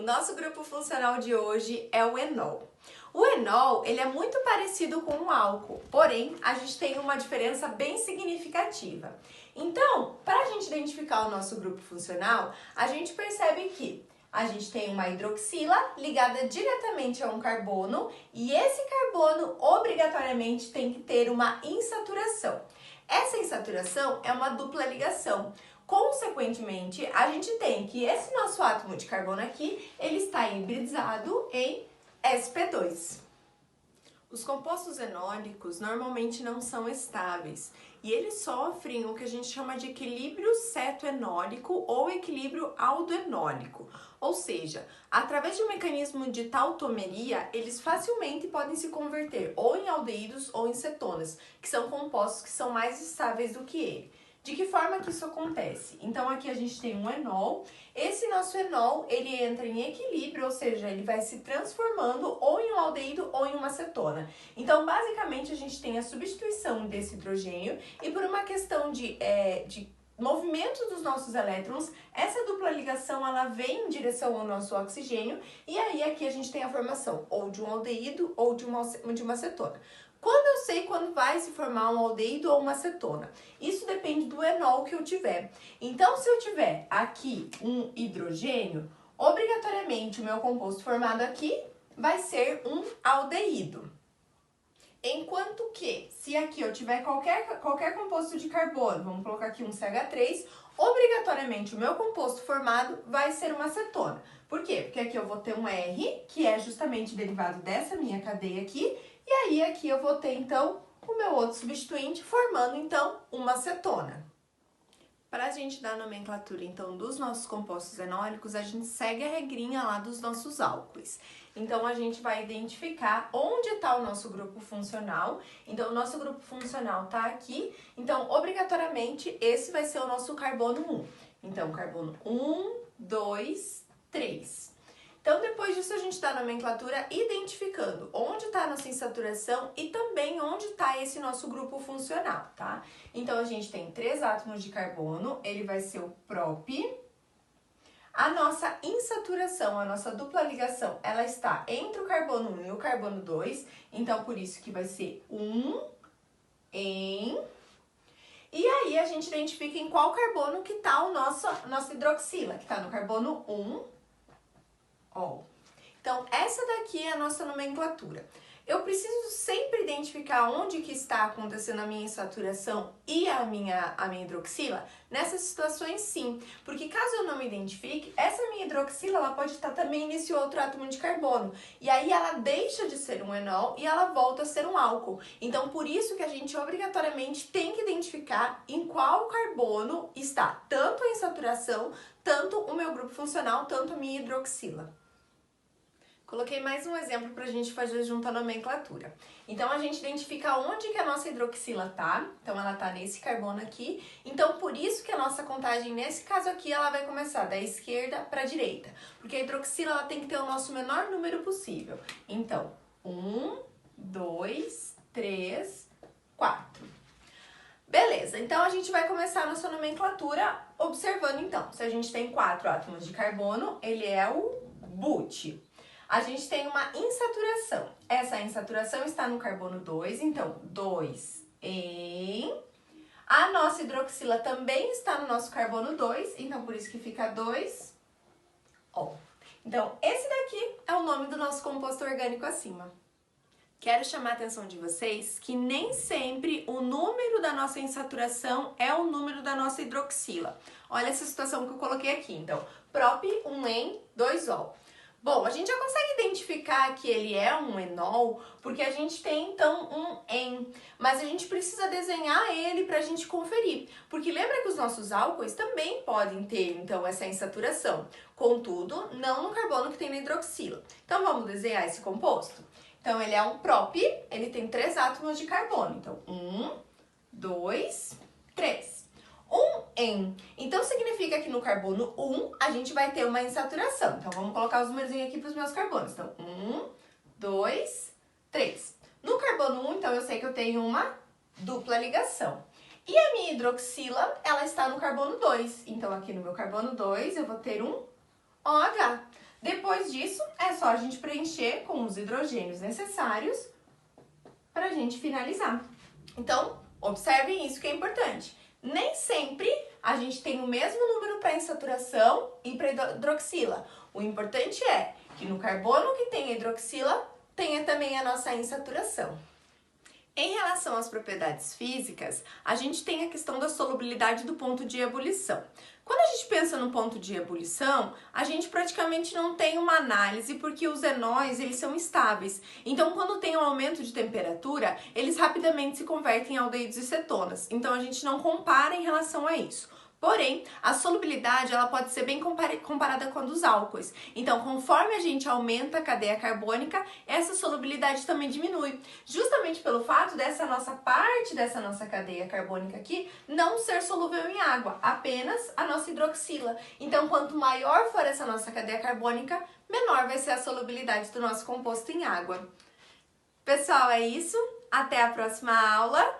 nosso grupo funcional de hoje é o enol. O enol, ele é muito parecido com o álcool, porém, a gente tem uma diferença bem significativa. Então, para a gente identificar o nosso grupo funcional, a gente percebe que a gente tem uma hidroxila ligada diretamente a um carbono e esse carbono obrigatoriamente tem que ter uma insaturação. Essa insaturação é uma dupla ligação. Consequentemente, a gente tem que esse nosso átomo de carbono aqui, ele está hibridizado em sp2. Os compostos enólicos normalmente não são estáveis e eles sofrem o que a gente chama de equilíbrio cetoenólico ou equilíbrio aldoenólico. Ou seja, através de um mecanismo de tautomeria, eles facilmente podem se converter ou em aldeídos ou em cetonas, que são compostos que são mais estáveis do que ele. De que forma que isso acontece? Então aqui a gente tem um enol, esse nosso enol ele entra em equilíbrio, ou seja, ele vai se transformando ou em um aldeído ou em uma cetona. Então basicamente a gente tem a substituição desse hidrogênio e por uma questão de movimento dos nossos elétrons, essa dupla ligação ela vem em direção ao nosso oxigênio e aí aqui a gente tem a formação ou de um aldeído ou de uma cetona. Quando eu sei quando vai se formar um aldeído ou uma cetona? Isso depende do enol que eu tiver. Então, se eu tiver aqui um hidrogênio, obrigatoriamente o meu composto formado aqui vai ser um aldeído. Enquanto que, se aqui eu tiver qualquer composto de carbono, vamos colocar aqui um CH3, obrigatoriamente o meu composto formado vai ser uma cetona. Por quê? Porque aqui eu vou ter um R, que é justamente derivado dessa minha cadeia aqui, e aí aqui eu vou ter, então, o meu outro substituinte formando, então, uma cetona. Para a gente dar a nomenclatura, então, dos nossos compostos enólicos, a gente segue a regrinha lá dos nossos álcoois. Então, a gente vai identificar onde está o nosso grupo funcional. Então, o nosso grupo funcional está aqui. Então, obrigatoriamente, esse vai ser o nosso carbono 1. Então, carbono 1, 2, 3. Então, depois disso, a gente dá a nomenclatura identificando onde está a nossa insaturação e também onde está esse nosso grupo funcional, tá? Então, a gente tem 3 átomos de carbono, ele vai ser o prop. A nossa insaturação, a nossa dupla ligação, ela está entre o carbono 1 e o carbono 2, então, por isso que vai ser 1 em... E aí, a gente identifica em qual carbono que está a nossa hidroxila, que está no carbono 1, ó. Então, essa daqui é a nossa nomenclatura. Eu preciso sempre identificar onde que está acontecendo a minha insaturação e a minha hidroxila? Nessas situações, sim. Porque caso eu não me identifique, essa minha hidroxila ela pode estar também nesse outro átomo de carbono. E aí ela deixa de ser um enol e ela volta a ser um álcool. Então, por isso que a gente obrigatoriamente tem que identificar em qual carbono está tanto a insaturação, tanto o meu grupo funcional, tanto a minha hidroxila. Coloquei mais um exemplo para a gente fazer junto à nomenclatura. Então, a gente identifica onde que a nossa hidroxila tá. Então, ela tá nesse carbono aqui. Então, por isso que a nossa contagem, nesse caso aqui, ela vai começar da esquerda para a direita. Porque a hidroxila, ela tem que ter o nosso menor número possível. Então, 1, 2, 3, 4. Beleza, então a gente vai começar a nossa nomenclatura observando, então. Se a gente tem 4 átomos de carbono, ele é o but. A gente tem uma insaturação. Essa insaturação está no carbono 2, então 2 em... A nossa hidroxila também está no nosso carbono 2, então por isso que fica 2 O. Então, esse daqui é o nome do nosso composto orgânico acima. Quero chamar a atenção de vocês que nem sempre o número da nossa insaturação é o número da nossa hidroxila. Olha essa situação que eu coloquei aqui. Então, prop 1 em 2O. Bom, a gente já consegue identificar que ele é um enol, porque a gente tem, então, um en. Mas a gente precisa desenhar ele para a gente conferir. Porque lembra que os nossos álcoois também podem ter, então, essa insaturação. Contudo, não no carbono que tem na hidroxila. Então, vamos desenhar esse composto? Então, ele é um prop, ele tem 3 átomos de carbono. Então, 1, 2, 3. En. Então, significa que no carbono 1, a gente vai ter uma insaturação. Então, vamos colocar os números aqui para os meus carbonos. Então, 1, 2, 3. No carbono 1, então, eu sei que eu tenho uma dupla ligação. E a minha hidroxila, ela está no carbono 2. Então, aqui no meu carbono 2, eu vou ter um OH. Depois disso, é só a gente preencher com os hidrogênios necessários para a gente finalizar. Então, observem isso que é importante. Nem sempre a gente tem o mesmo número para insaturação e para hidroxila. O importante é que no carbono que tem a hidroxila, tenha também a nossa insaturação. Em relação às propriedades físicas, a gente tem a questão da solubilidade do ponto de ebulição. Quando a gente pensa no ponto de ebulição, a gente praticamente não tem uma análise porque os enóis eles são estáveis. Então, quando tem um aumento de temperatura, eles rapidamente se convertem em aldeídos e cetonas. Então, a gente não compara em relação a isso. Porém, a solubilidade ela pode ser bem comparada com a dos álcoois. Então, conforme a gente aumenta a cadeia carbônica, essa solubilidade também diminui. Justamente pelo fato dessa nossa parte dessa nossa cadeia carbônica aqui não ser solúvel em água, apenas a nossa hidroxila. Então, quanto maior for essa nossa cadeia carbônica, menor vai ser a solubilidade do nosso composto em água. Pessoal, é isso. Até a próxima aula.